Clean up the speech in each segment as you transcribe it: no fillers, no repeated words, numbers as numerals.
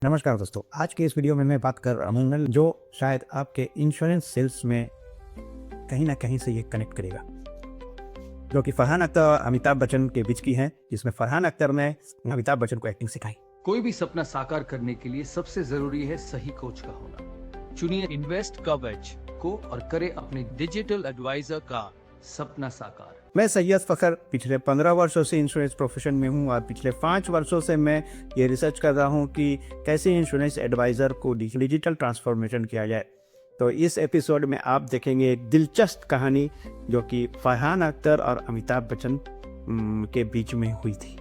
नमस्कार दोस्तों, आज के इस वीडियो में मैं बात कर रहा हूँ जो शायद आपके इंश्योरेंस सेल्स में कहीं ना कहीं से ये कनेक्ट करेगा, जो कि फरहान अख्तर और अमिताभ बच्चन के बीच की है, जिसमें फरहान अख्तर ने अमिताभ बच्चन को एक्टिंग सिखाई। कोई भी सपना साकार करने के लिए सबसे जरूरी है सही कोच का होना। चुनिए इन्वेस्ट कवच को और करें अपने डिजिटल एडवाइजर का सपना साकार। मैं सैयद फ़खर पिछले 15 वर्षों से इंश्योरेंस प्रोफेशन में हूँ और पिछले 5 वर्षों से मैं ये रिसर्च कर रहा हूँ कि कैसे इंश्योरेंस एडवाइज़र को डिजिटल ट्रांसफॉर्मेशन किया जाए। तो इस एपिसोड में आप देखेंगे एक दिलचस्प कहानी जो कि फरहान अख्तर और अमिताभ बच्चन के बीच में हुई थी।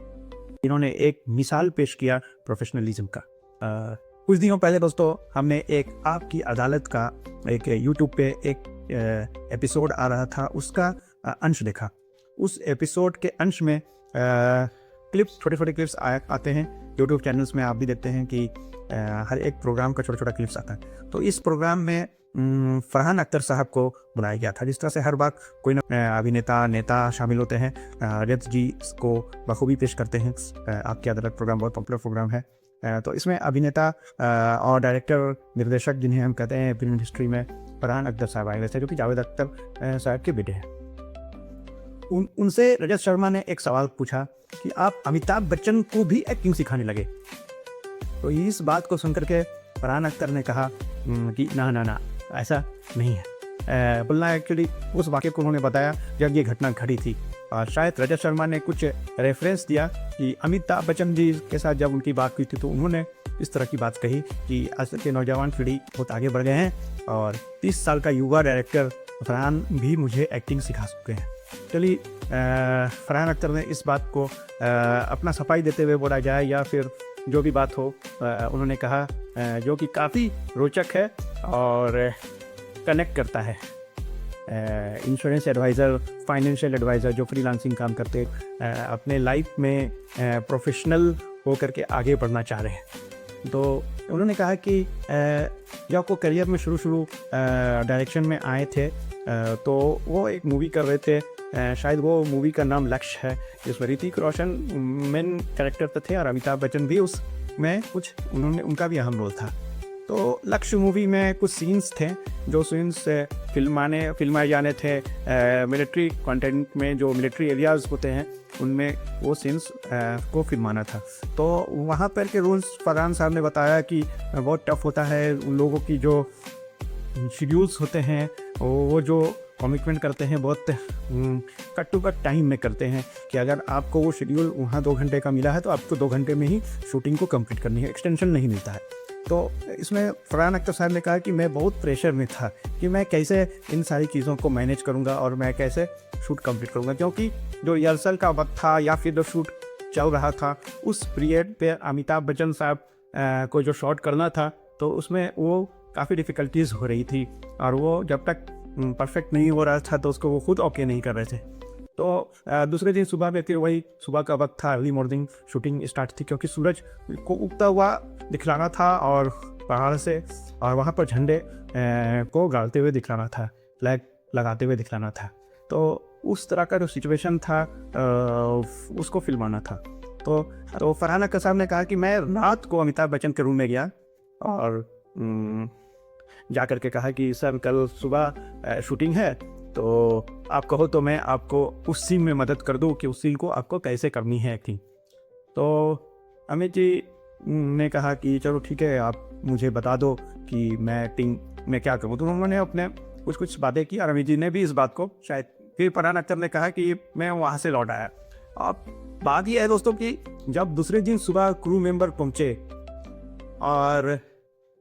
इन्होंने एक मिसाल पेश किया प्रोफेशनलिज्म का। कुछ दिनों पहले दोस्तों हमने एक आपकी अदालत का एक यूट्यूब पे एक एपिसोड आ रहा था, उसका अंश देखा। उस एपिसोड के अंश में क्लिप्स, छोटे छोटे क्लिप्स आते हैं यूट्यूब चैनल्स में। आप भी देखते हैं कि हर एक प्रोग्राम का छोटा छोटा क्लिप्स आता है। तो इस प्रोग्राम में फरहान अख्तर साहब को बुलाया गया था। जिस तरह से हर बार कोई ना अभिनेता नेता शामिल होते हैं, रथ जी को बखूबी पेश करते हैं। आपकी अदालत प्रोग्राम बहुत पॉपुलर प्रोग्राम है। तो इसमें अभिनेता और डायरेक्टर निर्देशक जिन्हें हम कहते हैं फिल्म इंडस्ट्री में, फरहान अख्तर साहब आए हुए थे, जो कि जावेद अख्तर साहब के बेटे हैं। उनसे रजत शर्मा ने एक सवाल पूछा कि आप अमिताभ बच्चन को भी एक्टिंग सिखाने लगे। तो इस बात को सुनकर के फरहान अख्तर ने कहा कि ना ऐसा नहीं है। बोलना एक्चुअली उस वाक़े को उन्होंने बताया जब ये घटना घटी थी, और शायद रजत शर्मा ने कुछ रेफरेंस दिया कि अमिताभ बच्चन जी के साथ जब उनकी बात हुई थी तो उन्होंने इस तरह की बात कही कि आज के नौजवान पीढ़ी बहुत आगे बढ़ गए हैं और 30 साल का युवा डायरेक्टर फरहान भी मुझे एक्टिंग सिखा सकते हैं। चलिए, फरहान अख्तर ने इस बात को अपना सफाई देते हुए बोला जाए या फिर जो भी बात हो, उन्होंने कहा जो कि काफ़ी रोचक है और कनेक्ट करता है। इंश्योरेंस एडवाइज़र, फाइनेंशियल एडवाइज़र जो फ्रीलांसिंग काम करते अपने लाइफ में प्रोफेशनल होकर के आगे बढ़ना चाह रहे हैं। तो उन्होंने कहा कि जब वो करियर में शुरू डायरेक्शन में आए थे तो वो एक मूवी कर रहे थे, शायद वो मूवी का नाम लक्ष्य है, जिसमें ऋतिक रोशन मेन कैरेक्टर तो थे और अमिताभ बच्चन भी उसमें कुछ उनका भी अहम रोल था। तो लक्ष्य मूवी में कुछ सीन्स थे जो सीन्स फिल्माए जाने थे मिलिट्री कंटेंट में, जो मिलिट्री एरियाज़ होते हैं उनमें वो सीन्स को फिल्माना था। तो वहाँ पर के रूल्स फरहान साहब ने बताया कि बहुत टफ होता है। उन लोगों की जो शेड्यूल्स होते हैं वो जो कमिटमेंट करते हैं बहुत कट टू कट टाइम में करते हैं कि अगर आपको वो शेड्यूल वहाँ 2 घंटे का मिला है तो आपको 2 घंटे में ही शूटिंग को कंप्लीट करनी है, एक्सटेंशन नहीं मिलता है। तो इसमें फरहान अख्तर साहब ने कहा कि मैं बहुत प्रेशर में था कि मैं कैसे इन सारी चीज़ों को मैनेज करूँगा और मैं कैसे शूट कंप्लीट करूँगा, क्योंकि जो रिहर्सल का वक्त था या फिर जो शूट चल रहा था उस पीरियड पे अमिताभ बच्चन साहब को जो शॉट करना था तो उसमें वो काफ़ी डिफ़िकल्टीज़ हो रही थी और वो जब तक परफेक्ट नहीं हो रहा था तो उसको वो खुद ओके नहीं कर रहे थे। तो दूसरे दिन सुबह में फिर वही सुबह का वक्त था, अर्ली मॉर्निंग शूटिंग स्टार्ट थी, क्योंकि सूरज को उगता हुआ दिखलाना था और पहाड़ से, और वहाँ पर झंडे को गाड़ते हुए दिखलाना था, फ्लैग लगाते हुए दिखलाना था। तो उस तरह का जो सिचुएशन था उसको फिल्माना था। तो फरहान अख्तर साहब ने कहा कि मैं रात को अमिताभ बच्चन के रूम में गया और जा कर के कहा कि सर कल सुबह शूटिंग है, तो आप कहो तो मैं आपको उस सीन में मदद कर दूं कि उस सीन को आपको कैसे करनी है एक्टिंग। तो अमित जी ने कहा कि चलो ठीक है, आप मुझे बता दो कि मैं एक्टिंग में क्या करूं। तो उन्होंने अपने कुछ बातें की और अमित जी ने भी इस बात को शायद, फिर फरहान अख्तर ने कहा कि मैं वहाँ से लौट आया। अब बात यह है दोस्तों कि जब दूसरे दिन सुबह क्रू मेंबर पहुँचे और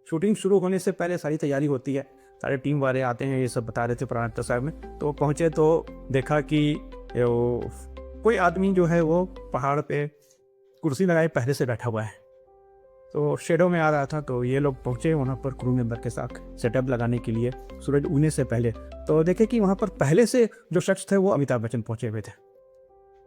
शूटिंग शुरू होने से पहले सारी तैयारी होती है, सारे टीम वाले आते हैं, ये सब बता रहे थे फरहान अख्तर साहब में। तो पहुँचे तो देखा कि कोई आदमी जो है वो पहाड़ पे कुर्सी लगाए पहले से बैठा हुआ है, तो शेडो में आ रहा था। तो ये लोग पहुँचे वहाँ पर क्रू मेंबर के साथ सेटअप लगाने के लिए सूरज उगने से पहले। तो देखे कि वहाँ पर पहले से जो शख्स थे वो अमिताभ बच्चन पहुँचे हुए थे।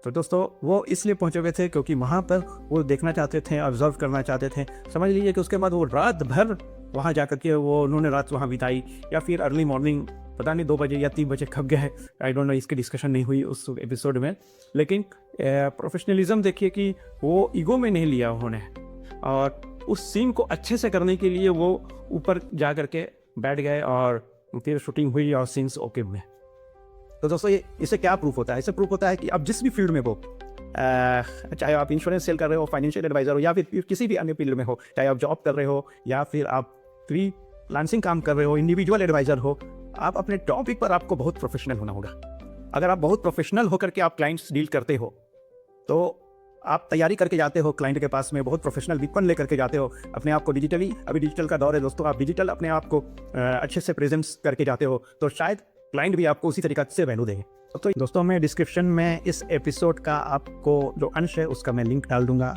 तो दोस्तों वो इसलिए पहुँचे हुए थे क्योंकि वहाँ पर वो देखना चाहते थे, ऑब्जर्व करना चाहते थे। समझ लीजिए कि उसके बाद वो रात भर वहाँ जा कर के उन्होंने रात वहाँ बिताई, या फिर अर्ली मॉर्निंग पता नहीं 2 बजे या 3 बजे खप गए, आई डोंट नो, इसकी डिस्कशन नहीं हुई उस एपिसोड में। लेकिन प्रोफेशनलिज्म देखिए कि वो ईगो में नहीं लिया उन्होंने, और उस सीन को अच्छे से करने के लिए वो ऊपर जा करके बैठ गए और फिर शूटिंग हुई और सीन्स ओके हुए। तो दोस्तों ये इससे क्या प्रूफ होता है? इससे प्रूफ होता है कि आप जिस भी फील्ड में हो, चाहे आप इंश्योरेंस सेल कर रहे हो, फाइनेंशियल एडवाइजर हो, या फिर किसी भी अन्य फील्ड में हो, चाहे आप जॉब कर रहे हो या फिर आप फ्रीलांसिंग काम कर रहे हो, इंडिविजुअल एडवाइजर हो, आप अपने टॉपिक पर आपको बहुत प्रोफेशनल होना होगा। अगर आप बहुत प्रोफेशनल होकर के आप क्लाइंट्स डील करते हो तो आप तैयारी करके जाते हो क्लाइंट के पास में, बहुत प्रोफेशनल विपन लेकर के जाते हो अपने आप को डिजिटली। अभी डिजिटल का दौर है दोस्तों, आप डिजिटल अपने आप को अच्छे से प्रेजेंस करके जाते हो तो शायद क्लाइंट भी आपको उसी तरीका से वैल्यू देंगे। तो दोस्तों मैं डिस्क्रिप्शन में इस एपिसोड का आपको जो अंश है उसका मैं लिंक डाल दूंगा,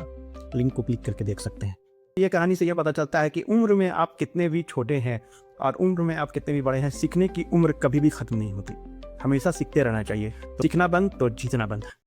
लिंक को क्लिक करके देख सकते हैं। ये कहानी से यह पता चलता है कि उम्र में आप कितने भी छोटे हैं और उम्र में आप कितने भी बड़े हैं, सीखने की उम्र कभी भी खत्म नहीं होती, हमेशा सीखते रहना चाहिए। तो सीखना बंद तो जीतना बंद।